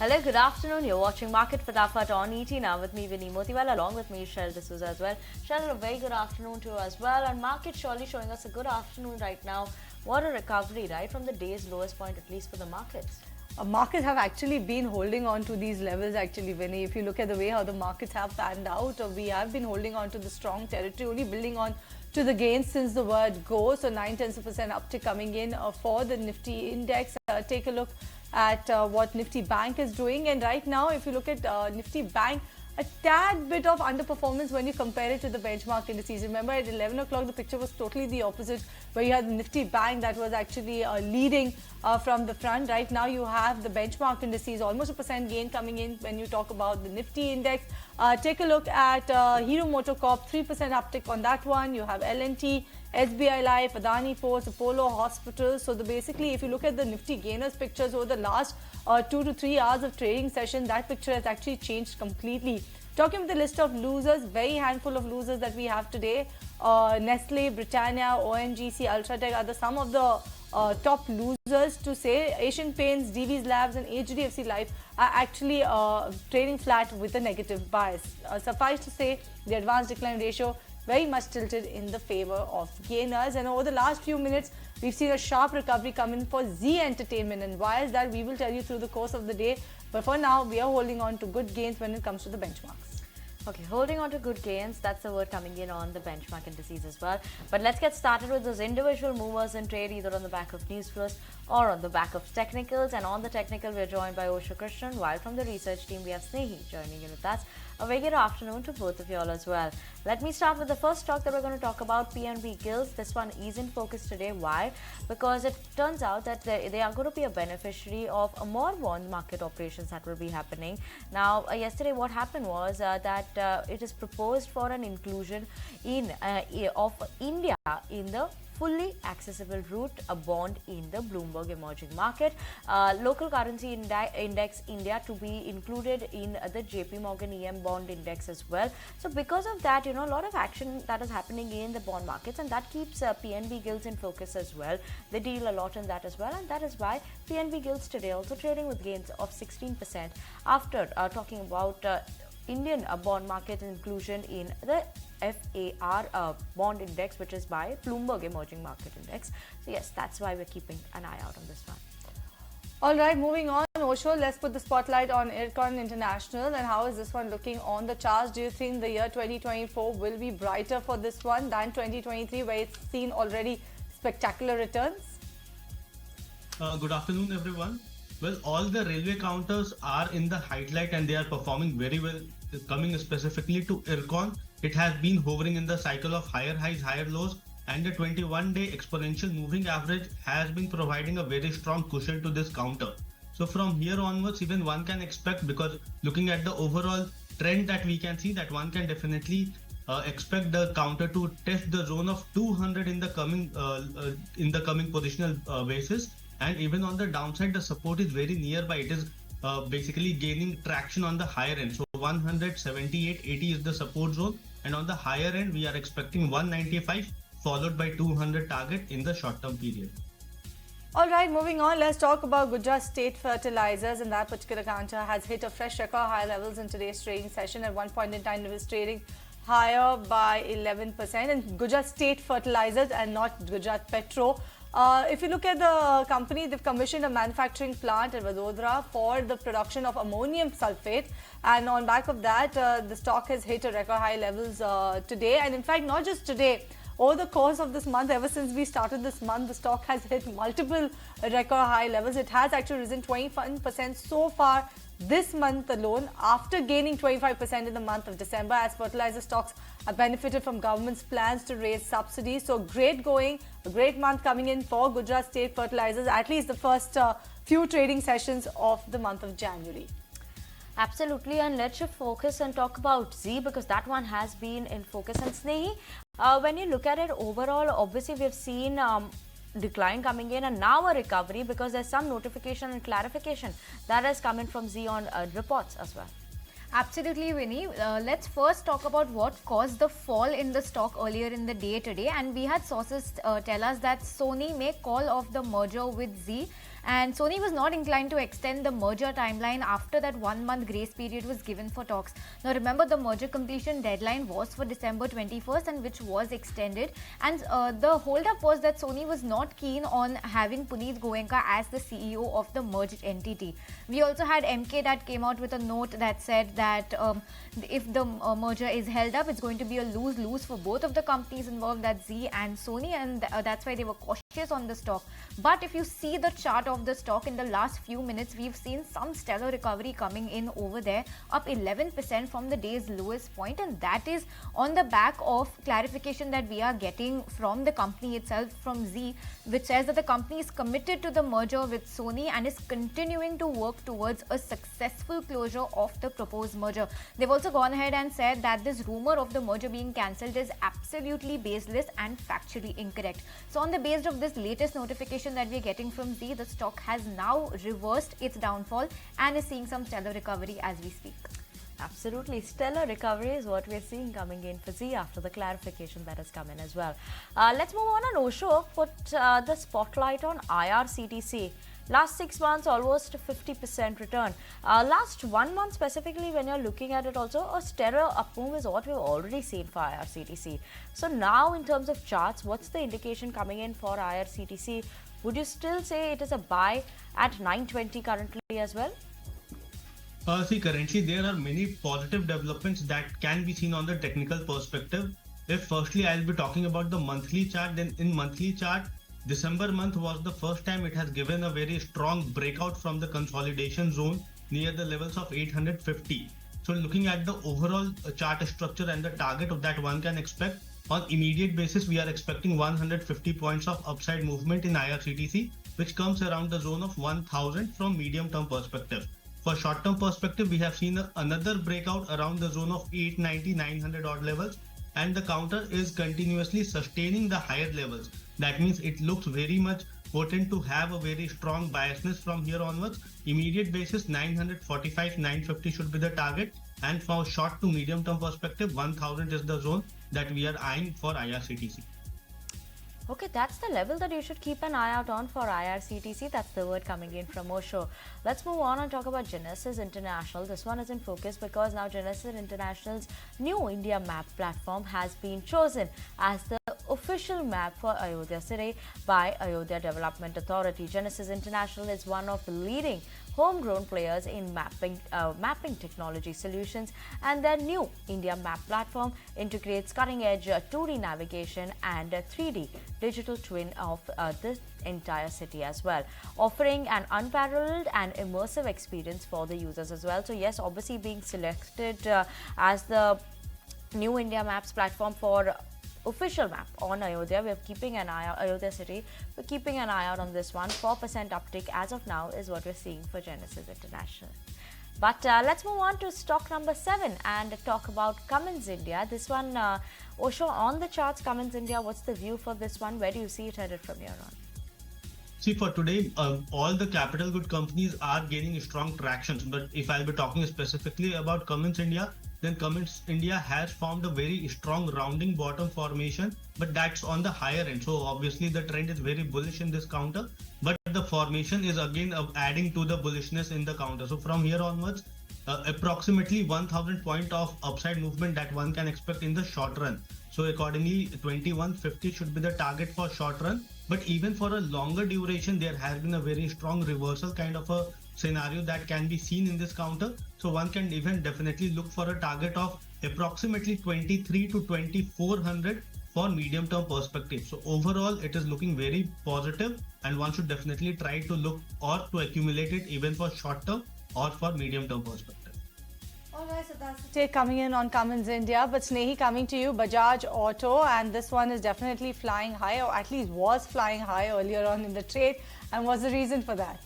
Hello, good afternoon. You're watching Market Fatafat on ET now with me, Vinny Motiwal, along with me, Shell D'Souza as well. Shell, a very good afternoon to you as well. And market surely showing us a good afternoon right now. What a recovery, right? From the day's lowest point, at least for the markets. Markets have actually been holding on to these levels actually, Vinny. If you look at the way how the markets have panned out, we have been holding on to the strong territory, only building on to the gains since the word go. So 9/10% uptick coming in for the Nifty index. Take a look at what Nifty Bank is doing. And right now, if you look at Nifty Bank, a tad bit of underperformance when you compare it to the benchmark indices. Remember, at 11 o'clock, the picture was totally the opposite, where you had the Nifty Bank that was actually leading from the front. Right now, you have the benchmark indices, almost a percent gain coming in when you talk about the Nifty index. Take a look at Hero MotoCorp, 3% uptick on that one. You have L&T, SBI Life, Adani Ports, Apollo Hospitals. So basically, if you look at the Nifty gainers pictures over the last 2 to 3 hours of trading session, that picture has actually changed completely. Talking about the list of losers, very handful of losers that we have today. Nestle, Britannia, ONGC, Ultratech are some of the top losers to say. Asian Paints, Divi's Labs and HDFC Life are actually trading flat with a negative bias. Suffice to say, the advanced decline ratio very much tilted in the favor of gainers. And over the last few minutes, we've seen a sharp recovery come in for Zee Entertainment. And why is that? We will tell you through the course of the day. But for now, we are holding on to good gains when it comes to the benchmarks. Okay, holding on to good gains, that's the word coming in on the benchmark indices as well. But let's get started with those individual movers in trade, either on the back of news flows or on the back of technicals. And on the technical, we're joined by Osho Krishan, while from the research team, we have Snehi joining in with us. A very good afternoon to both of you all as well. Let me start with the first stock that we're going to talk about, PNB Gills. This one is in focus today. Why? Because it turns out that they are going to be a beneficiary of more bond market operations that will be happening. Now, yesterday what happened was that it is proposed for an inclusion in of India in the fully accessible route, a bond in the Bloomberg emerging market. Local currency index India to be included in the JP Morgan EM bond index as well. So because of that, a lot of action that is happening in the bond markets, and that keeps PNB Gills in focus as well. They deal a lot in that as well, and that is why PNB Gills today also trading with gains of 16% after talking about Indian bond market inclusion in the FAR bond index, which is by Bloomberg Emerging Market Index. So yes, that's why we're keeping an eye out on this one. All right, moving on, Osho, let's put the spotlight on Ircon International. And how is this one looking on the charts? Do you think the year 2024 will be brighter for this one than 2023, where it's seen already spectacular returns? Good afternoon, everyone. Well, all the railway counters are in the highlight and they are performing very well. Coming specifically to Ircon, it has been hovering in the cycle of higher highs, higher lows, and the 21-day exponential moving average has been providing a very strong cushion to this counter. So from here onwards, even one can expect, because looking at the overall trend that we can see, that one can definitely expect the counter to test the zone of 200 in the coming positional basis. And even on the downside, the support is very nearby. It is basically gaining traction on the higher end. So 178.80 is the support zone, and on the higher end we are expecting 195 followed by 200 target in the short term period. All right, moving on, let's talk about Gujarat State Fertilizers, and that particular counter has hit a fresh record high levels in today's trading session. At one point in time, it was trading higher by 11%, and Gujarat State Fertilizers and not Gujarat Petro. If you look at the company, they've commissioned a manufacturing plant at Vadodara for the production of ammonium sulfate, and on back of that, the stock has hit a record high levels today. And in fact, not just today, over the course of this month, ever since we started this month, the stock has hit multiple record high levels. It has actually risen 21% so far this month alone, after gaining 25% in the month of December, as fertilizer stocks have benefited from government's plans to raise subsidies. So great going, a great month coming in for Gujarat State Fertilizers, at least the first few trading sessions of the month of January. Absolutely, and let's shift focus and talk about Zee, because that one has been in focus. And Snehi, when you look at it overall, obviously we've seen decline coming in and now a recovery, because there's some notification and clarification that has come in from Zee on reports as well. Absolutely, Winnie. Let's first talk about what caused the fall in the stock earlier in the day today. And we had sources tell us that Sony may call off the merger with Zee, And Sony was not inclined to extend the merger timeline after that 1 month grace period was given for talks. Now remember, the merger completion deadline was for December 21st, and which was extended. And the hold-up was that Sony was not keen on having Puneet Goenka as the CEO of the merged entity. We also had MK that came out with a note that said that if the merger is held up, it's going to be a lose-lose for both of the companies involved, that's Zee and Sony, and that's why they were cautious on the stock. But if you see the chart of the stock in the last few minutes, we've seen some stellar recovery coming in over there, up 11% from the day's lowest point, and that is on the back of clarification that we are getting from the company itself, from Zee, which says that the company is committed to the merger with Sony and is continuing to work towards a successful closure of the proposed merger. They've also gone ahead and said that this rumor of the merger being cancelled is absolutely baseless and factually incorrect. So on the basis of this latest notification that we're getting from Zee, the stock has now reversed its downfall and is seeing some stellar recovery as we speak. Absolutely. Stellar recovery is what we're seeing coming in for Zee after the clarification that has come in as well. Let's move on Osho. Put the spotlight on IRCTC. Last 6 months, almost 50% return. Last 1 month specifically, when you're looking at it also, a stellar up move is what we've already seen for IRCTC. So now in terms of charts, what's the indication coming in for IRCTC? Would you still say it is a buy at 920 currently as well? See, currently there are many positive developments that can be seen on the technical perspective. If firstly I'll be talking about the monthly chart, then in monthly chart, December month was the first time it has given a very strong breakout from the consolidation zone near the levels of 850. So looking at the overall chart structure and the target of that one can expect, on immediate basis we are expecting 150 points of upside movement in IRCTC, which comes around the zone of 1000 from medium term perspective. For short term perspective, we have seen another breakout around the zone of 890-900 odd levels, and the counter is continuously sustaining the higher levels. That means it looks very much potent to have a very strong biasness from here onwards. Immediate basis 945-950 should be the target, and for short to medium term perspective 1000 is the zone that we are eyeing for IRCTC. Okay, that's the level that you should keep an eye out on for IRCTC. That's the word coming in from Osho. Let's move on and talk about Genesis International. This one is in focus because now Genesis International's new India map platform has been chosen as the official map for Ayodhya city by Ayodhya Development Authority. Genesis International is one of the leading homegrown players in mapping technology solutions, and their new India map platform integrates cutting-edge 2D navigation and 3D digital twin of the entire city as well, offering an unparalleled and immersive experience for the users as well. So yes, obviously being selected as the new India Maps platform for official map on Ayodhya. We're keeping an eye out, Ayodhya city. We're keeping an eye out on this one. 4% uptick as of now is what we're seeing for Genesis International. But let's move on to stock number 7 and talk about Cummins India. This one, Osho, on the charts, Cummins India, what's the view for this one? Where do you see it headed from here on? See, for today, all the capital good companies are gaining strong traction. But if I'll be talking specifically about Cummins India, then Cummins India has formed a very strong rounding bottom formation, but that's on the higher end. So obviously the trend is very bullish in this counter, but the formation is again adding to the bullishness in the counter. So from here onwards, approximately 1000 point of upside movement that one can expect in the short run. So accordingly, 2150 should be the target for short run. But even for a longer duration, there has been a very strong reversal kind of a scenario that can be seen in this counter. So one can even definitely look for a target of approximately 23 to 2400 for medium term perspective. So overall, it is looking very positive, and one should definitely try to look or to accumulate it even for short term or for medium term perspective. Alright, so that's the take coming in on Cummins India. But Snehi, coming to you, Bajaj Auto, and this one is definitely flying high, or at least was flying high earlier on in the trade. And what's the reason for that?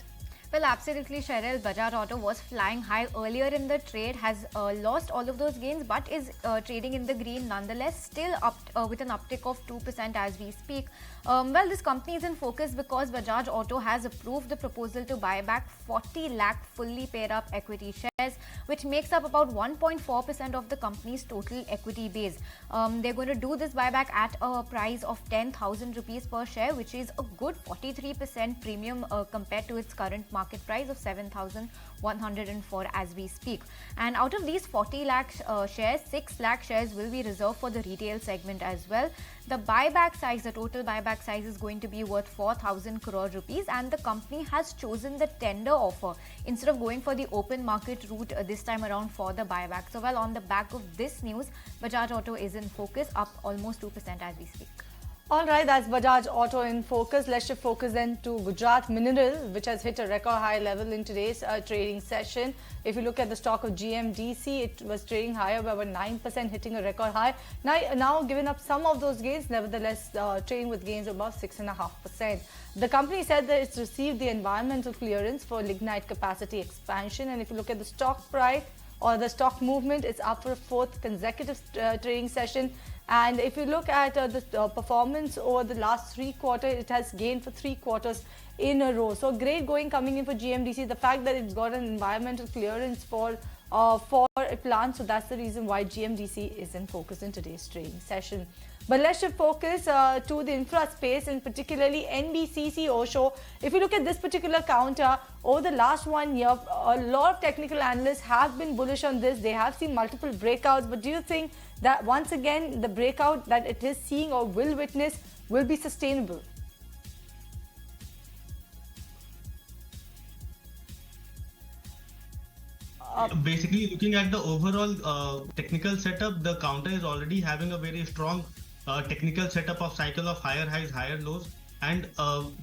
Well, absolutely, Cheryl. Bajaj Auto was flying high earlier in the trade, has lost all of those gains, but is trading in the green nonetheless, still up with an uptick of 2% as we speak. Well, this company is in focus because Bajaj Auto has approved the proposal to buy back 40 lakh fully paid up equity shares. which makes up about 1.4% of the company's total equity base. They're going to do this buyback at a price of 10,000 rupees per share, which is a good 43% premium compared to its current market price of 7,104 as we speak. And out of these 40 lakh shares, 6 lakh shares will be reserved for the retail segment as well. The buyback size, the total buyback size is going to be worth 4,000 crore rupees, and the company has chosen the tender offer instead of going for the open market route this time around for the buyback. So, well, on the back of this news, Bajaj Auto is in focus, up almost 2% as we speak. All right, that's Bajaj Auto in focus. Let's shift focus then to Gujarat Mineral, which has hit a record high level in today's trading session. If you look at the stock of GMDC, it was trading higher by about 9%, hitting a record high. Now giving up some of those gains, nevertheless trading with gains above 6.5%. The company said that it's received the environmental clearance for lignite capacity expansion, and if you look at the stock price or the stock movement, it's up for a fourth consecutive trading session. And if you look at the performance over the last 3 quarters, it has gained for 3 quarters in a row. So great going coming in for GMDC. The fact that it's got an environmental clearance for a plant, so that's the reason why GMDC is in focus in today's trading session. But let's shift focus to the infra space, and particularly NBCC Osho. If you look at this particular counter, over the last 1 year, a lot of technical analysts have been bullish on this. They have seen multiple breakouts. But do you think that once again, the breakout that it is seeing or will witness will be sustainable? Basically, looking at the overall technical setup, the counter is already having a very strong technical setup of cycle of higher highs, higher lows. And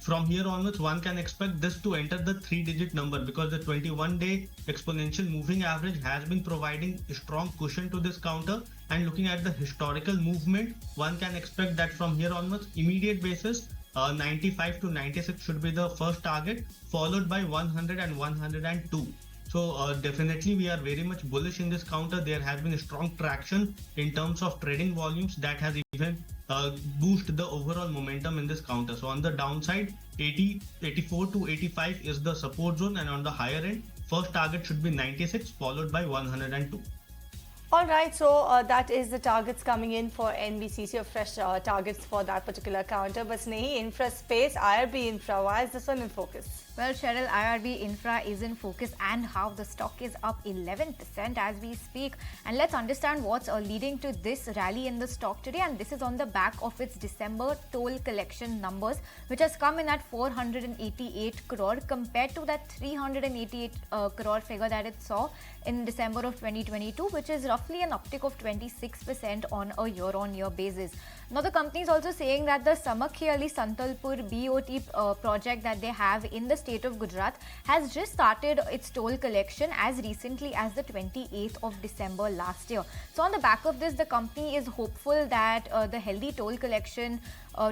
from here onwards, one can expect this to enter the 3-digit number, because the 21-day exponential moving average has been providing a strong cushion to this counter. And looking at the historical movement, one can expect that from here onwards, immediate basis, 95 to 96 should be the first target, followed by 100 and 102. So definitely we are very much bullish in this counter. There has been a strong traction in terms of trading volumes that has even boosted the overall momentum in this counter. So on the downside, 84 to 85 is the support zone, and on the higher end, first target should be 96 followed by 102. All right, so that is the targets coming in for NBCC, or fresh targets for that particular counter. But Snehi, infra space, IRB Infra, why is this one in focus? Well, Cheryl, IRB Infra is in focus, and how the stock is up 11% as we speak. And let's understand what's leading to this rally in the stock today. And this is on the back of its December toll collection numbers, which has come in at 488 crore compared to that 388 crore figure that it saw in December of 2022, which is roughly an uptick of 26% on a year-on-year basis. Now, the company is also saying that the Samakhiali Santalpur BOT project that they have in the state of Gujarat has just started its toll collection as recently as the 28th of December last year. So, on the back of this, the company is hopeful that the healthy toll collection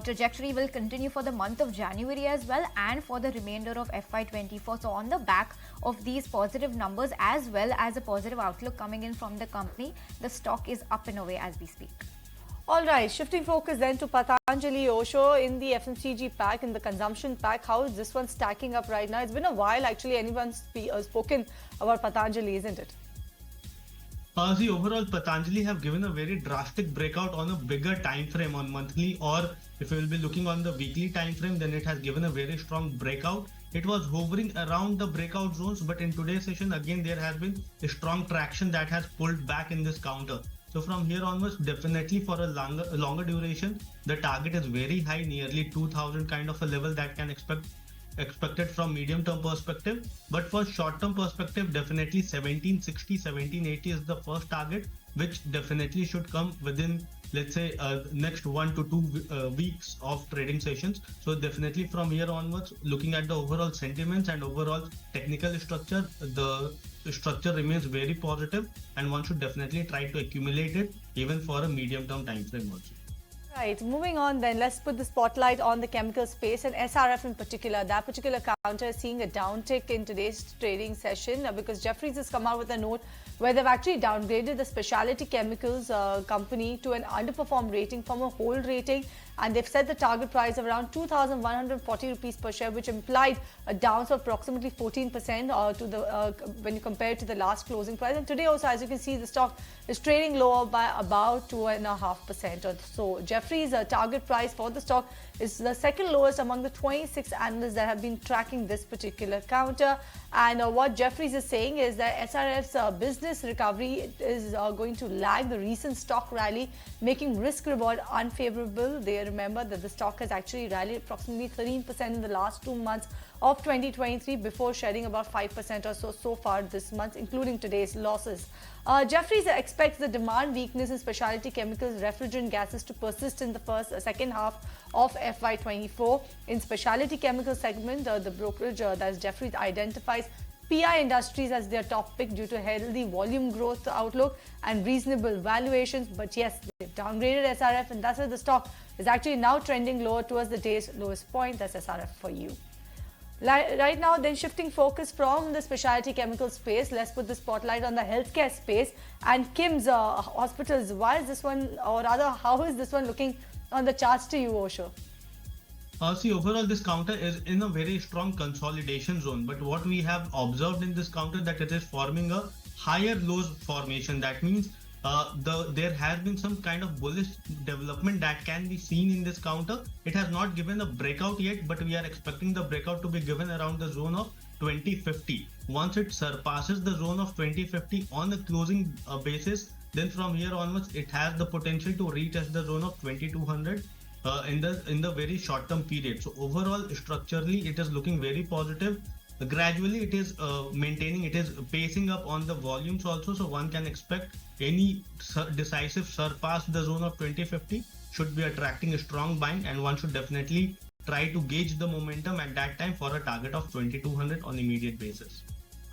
trajectory will continue for the month of January as well, and for the remainder of FY24. So, on the back of these positive numbers as well as a positive outlook coming in from the company, the stock is up and away as we speak. All right, shifting focus then to Patanjali Osho in the FMCG pack, in the consumption pack. How is this one stacking up right now? It's been a while actually anyone's spoken about Patanjali, isn't it? The overall Patanjali have given a very drastic breakout on a bigger time frame, on monthly, or if you will be looking on the weekly time frame, then it has given a very strong breakout. It was hovering around the breakout zones, but in today's session again there has been a strong traction that has pulled back in this counter. So from here onwards, definitely for a longer duration, the target is very high, nearly 2000 kind of a level that can expected from medium term perspective. But for short term perspective, definitely 1760, 1780 is the first target, which definitely should come within, let's say, next 1 to 2 weeks of trading sessions. So definitely from here onwards, looking at the overall sentiments and overall technical structure, the structure remains very positive, and one should definitely try to accumulate it even for a medium term time frame also. Right, moving on then, let's put the spotlight on the chemical space and SRF in particular. That particular counter is seeing a downtick in today's trading session because Jefferies has come out with a note where they've actually downgraded the specialty chemicals company to an underperform rating from a hold rating. and they've set the target price of around 2,140 rupees per share, which implied a down of approximately 14% to the when you compare it to the last closing price. And today also, as you can see, the stock is trading lower by about 2.5% or so. Jefferies' target price for the stock is the second lowest among the 26 analysts that have been tracking this particular counter. And what Jefferies is saying is that SRF's business recovery is going to lag the recent stock rally, making risk reward unfavorable. They remember that the stock has actually rallied approximately 13% in the last 2 months of 2023 before shedding about 5% or so far this month, including today's losses. Jefferies expects the demand weakness in specialty chemicals, refrigerant gases to persist in the second half of FY24. In specialty chemical segment, the brokerage that is Jefferies identifies PI Industries as their top pick due to healthy volume growth outlook and reasonable valuations. But yes, they've downgraded SRF, and that's why the stock is actually now trending lower towards the day's lowest point. That's SRF for you. Right now, then shifting focus from the specialty chemical space, let's put the spotlight on the healthcare space and Kim's hospitals. Why is this one, or rather, how is this one looking on the charts to you, Osho? See, overall, this counter is in a very strong consolidation zone. But what we have observed in this counter that it is forming a higher lows formation. That means there has been some kind of bullish development that can be seen in this counter. It has not given a breakout yet, but we are expecting the breakout to be given around the zone of 2050. Once it surpasses the zone of 2050 on a closing basis, then from here onwards it has the potential to retest the zone of 2200 in the very short term period. So overall, structurally it is looking very positive. Gradually it is maintaining, it is pacing up on the volumes also, so one can expect any decisive surpass the zone of 2050 should be attracting a strong buying, and one should definitely try to gauge the momentum at that time for a target of 2200 on immediate basis.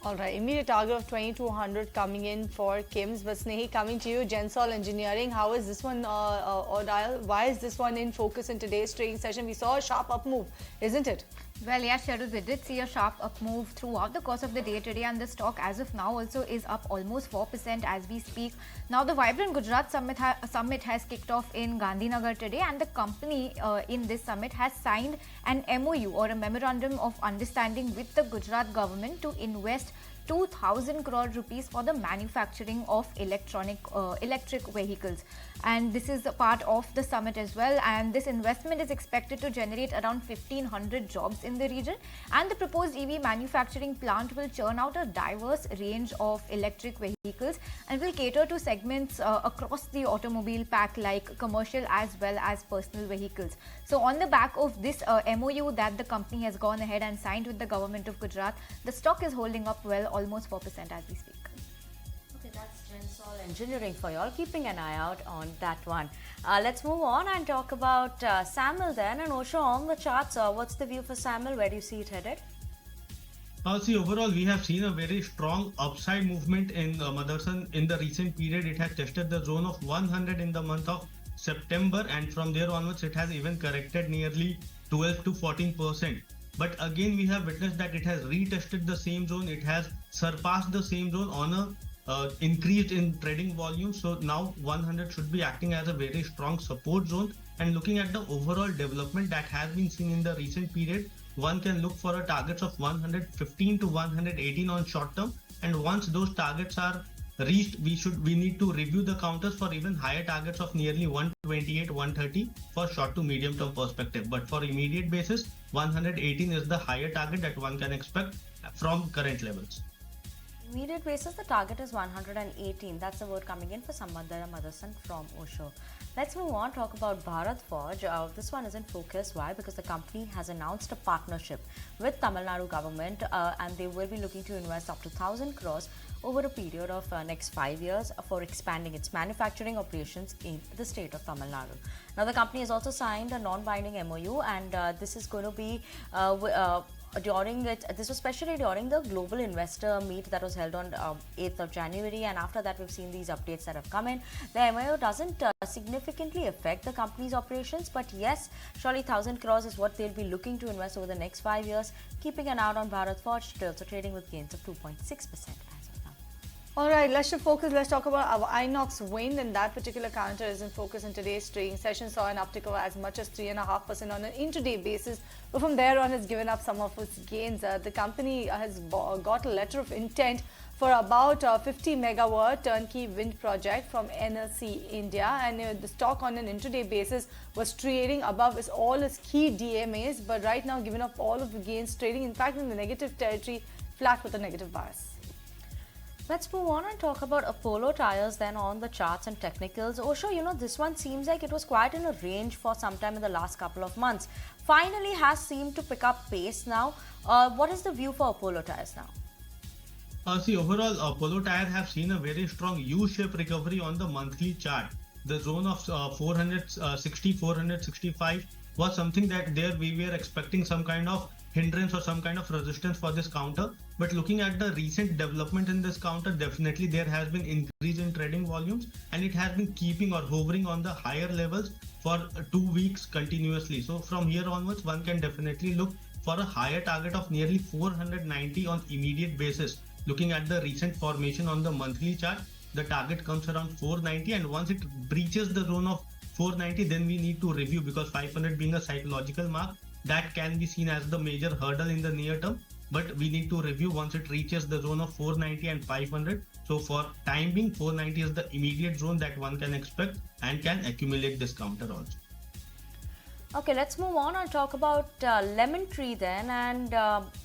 All right, immediate target of 2200 coming in for Kim's. But Snehi, coming to you, Genol Engineering, how is this one, or why is this one in focus in today's trading session? We saw a sharp up move, isn't it? Well, yes, Cheryl, we did see a sharp up move throughout the course of the day today, and the stock as of now also is up almost 4% as we speak. Now, the Vibrant Gujarat Summit has kicked off in Gandhinagar today, and the company in this summit has signed an MOU, or a Memorandum of Understanding, with the Gujarat government to invest 2,000 crore rupees for the manufacturing of electric vehicles, and this is a part of the summit as well. And this investment is expected to generate around 1,500 jobs in the region, and the proposed EV manufacturing plant will churn out a diverse range of electric vehicles and will cater to segments across the automobile pack, like commercial as well as personal vehicles. So on the back of this MOU that the company has gone ahead and signed with the government of Gujarat, the stock is holding up well, almost 4% as we speak. Okay, that's Genol Engineering for y'all. Keeping an eye out on that one. Let's move on and talk about SAMIL then. And Osho, on the charts, what's the view for SAMIL? Where do you see it headed? See, overall, we have seen a very strong upside movement in Motherson in the recent period. It has tested the zone of 100 in the month of September, and from there onwards, it has even corrected nearly 12 to 14%. But again, we have witnessed that it has retested the same zone. It has surpassed the same zone on a increased in trading volume. So now 100 should be acting as a very strong support zone. And looking at the overall development that has been seen in the recent period, one can look for a targets of 115 to 118 on short term. And once those targets are reached, we need to review the counters for even higher targets of nearly 128, 130 for short to medium term perspective. But for immediate basis, 118 is the higher target that one can expect from current levels. Immediate basis, the target is 118. That's the word coming in for Sambandara Motherson from Osho. Let's move on, talk about Bharat Forge. This one is in focus. Why? Because the company has announced a partnership with Tamil Nadu government, and they will be looking to invest up to 1,000 crores over a period of next 5 years for expanding its manufacturing operations in the state of Tamil Nadu. Now, the company has also signed a non-binding MOU, and this is going to be this was especially during the global investor meet that was held on 8th of January, and after that we've seen these updates that have come in. The MOU doesn't significantly affect the company's operations, but yes, surely 1,000 crores is what they'll be looking to invest over the next 5 years, keeping an eye on Bharat Forge, also trading with gains of 2.6% as of now. Alright, let's shift focus. Let's talk about our Inox Wind, and that particular counter is in focus in today's trading session. Saw an uptick of as much as 3.5% on an intraday basis, but from there on has given up some of its gains. The company has got a letter of intent for about 50 megawatt turnkey wind project from NLC India, and the stock on an intraday basis was trading above all its key DMAs, but right now given up all of the gains, trading in fact in the negative territory, flat with a negative bias. Let's move on and talk about Apollo Tyres then on the charts and technicals. Osho, this one seems like it was quite in a range for some time in the last couple of months. Finally has seemed to pick up pace now. What is the view for Apollo Tyres now? See, overall, Apollo Tyre have seen a very strong U-shaped recovery on the monthly chart. The zone of 460, 465 was something that there we were expecting some kind of hindrance or some kind of resistance for this counter, but looking at the recent development in this counter, definitely there has been increase in trading volumes, and it has been keeping or hovering on the higher levels for 2 weeks continuously. So from here onwards, one can definitely look for a higher target of nearly 490 on immediate basis. Looking at the recent formation on the monthly chart, the target comes around 490, and once it breaches the zone of 490, then we need to review, because 500 being a psychological mark, that can be seen as the major hurdle in the near term, but we need to review once it reaches the zone of 490 and 500. So for time being, 490 is the immediate zone that one can expect and can accumulate this counter also. Okay, let's move on and talk about Lemon Tree then. And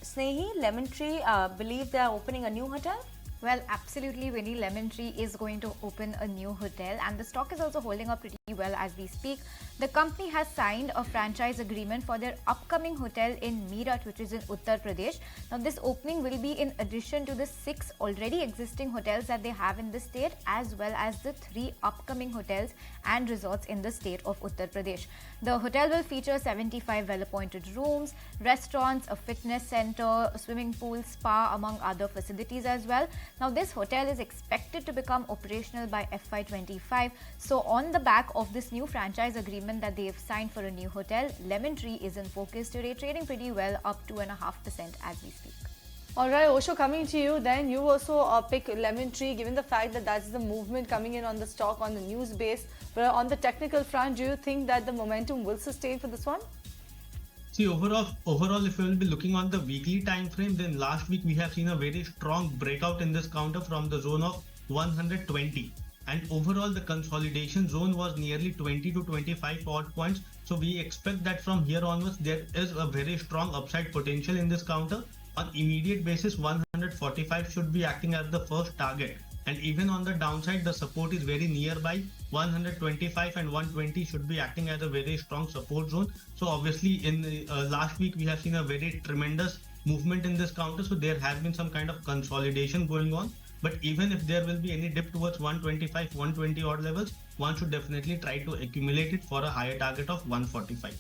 Snehi, Lemon Tree believe they are opening a new hotel? Well, absolutely, Winnie. Lemon Tree is going to open a new hotel, and the stock is also holding up pretty well as we speak. The company has signed a franchise agreement for their upcoming hotel in Meerut, which is in Uttar Pradesh. Now, this opening will be in addition to the 6 already existing hotels that they have in the state, as well as the 3 upcoming hotels and resorts in the state of Uttar Pradesh. The hotel will feature 75 well-appointed rooms, restaurants, a fitness center, a swimming pool, spa, among other facilities as well. Now, this hotel is expected to become operational by FY25. So, on the back of this new franchise agreement that they have signed for a new hotel, Lemon Tree is in focus today, trading pretty well, up 2.5% as we speak. Alright, Osho, coming to you then, you also pick Lemon Tree, given the fact that that's the movement coming in on the stock on the news base. But on the technical front, do you think that the momentum will sustain for this one? See, overall, if we will be looking on the weekly time frame, then last week we have seen a very strong breakout in this counter from the zone of 120. And overall, the consolidation zone was nearly 20 to 25 odd points. So we expect that from here onwards, there is a very strong upside potential in this counter. On immediate basis, 145 should be acting as the first target. And even on the downside, the support is very nearby. 125 and 120 should be acting as a very strong support zone. So obviously in the, last week, we have seen a very tremendous movement in this counter. So there has been some kind of consolidation going on. But even if there will be any dip towards 125, 120 odd levels, one should definitely try to accumulate it for a higher target of 145.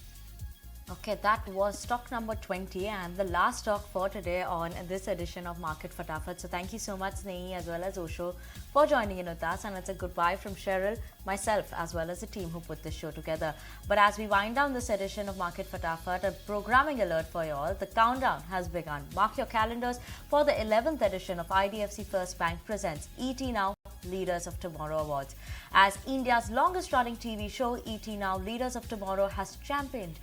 Okay, that was stock number 20 and the last stock for today on this edition of Market Fatafat. So thank you so much, Snehi, as well as Osho, for joining in with us. And it's a goodbye from Cheryl, myself, as well as the team who put this show together. But as we wind down this edition of Market Fatafat, a programming alert for you all. The countdown has begun. Mark your calendars for the 11th edition of IDFC First Bank presents ET Now Leaders of Tomorrow Awards. As India's longest running TV show, ET Now Leaders of Tomorrow has championed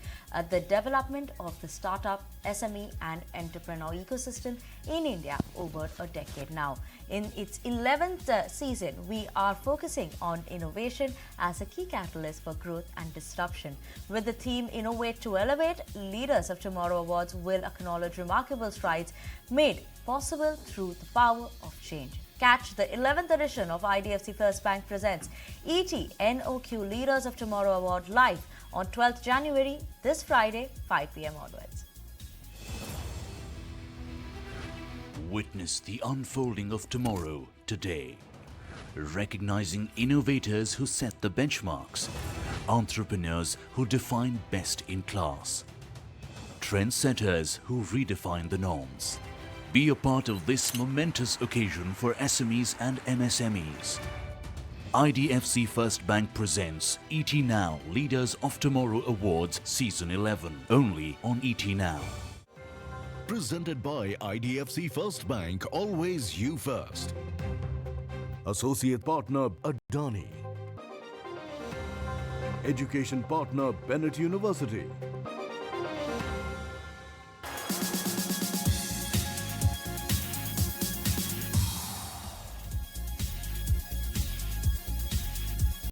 the development of the startup, SME and entrepreneur ecosystem in India over a decade now. In its 11th season, we are focusing on innovation as a key catalyst for growth and disruption. With the theme Innovate to Elevate, Leaders of Tomorrow Awards will acknowledge remarkable strides made possible through the power of change. Catch the 11th edition of IDFC First Bank presents ET NOQ Leaders of Tomorrow Award live on 12th January, this Friday, 5 p.m. onwards. Witness the unfolding of tomorrow today. Recognizing innovators who set the benchmarks, entrepreneurs who define best in class, trendsetters who redefine the norms. Be a part of this momentous occasion for SMEs and MSMEs. IDFC First Bank presents ET Now Leaders of Tomorrow Awards Season 11, only on ET Now. Presented by IDFC First Bank, always you first. Associate Partner Adani. Education Partner Bennett University.